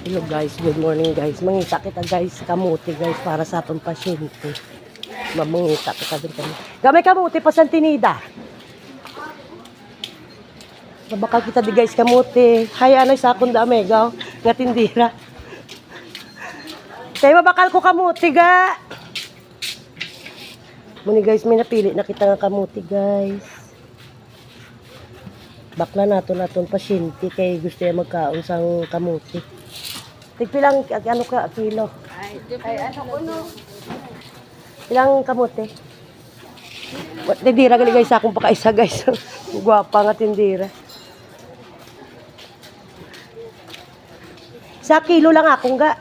Hello guys, good morning guys. Mangita kita guys, kamuti guys para sa atong pasyente. Mamangita kita din kami. Gamay kamuti pa Santinida. Mabakal kita di guys kamuti. Hay anay sa akong dami gaw nga tindira. Kaya mabakal ko kamuti ga. Muni guys, may napili na kita nga kamuti guys. Bakla naton pasyente kay gusto niya magkaon sang kamuti. Tigpilang ano ka kilo? Ay ano ko no. Ilang kamote? Tindira gali guys akong pakaisa guys. Gwapa nga tindira. Sa kilo lang akong ga.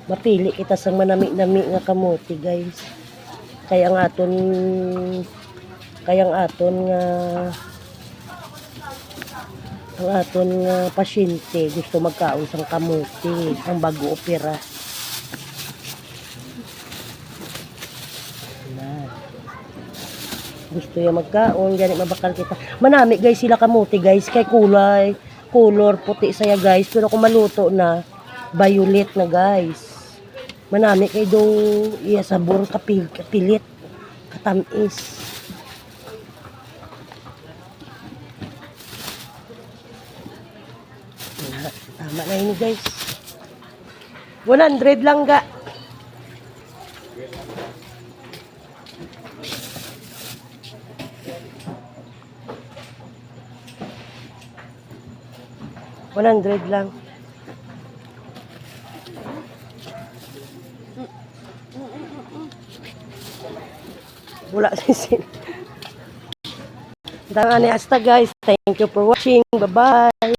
Mapili kita sa manami-nami nga kamote guys. Kaya nga ang aton nga pasyente gusto magkaon sang kamuti ang bago opera. Gusto niya magkaon gani mabakal kita. Manami guys sila kamuti guys kay color puti saya guys pero kung maluto na violet na guys. Manami kay do iya sabor kapilit katamis. Tama na ini guys. 100 lang ga. $100 lang. Wala sisin. Tama ni hasta guys. Thank you for watching. Bye-bye.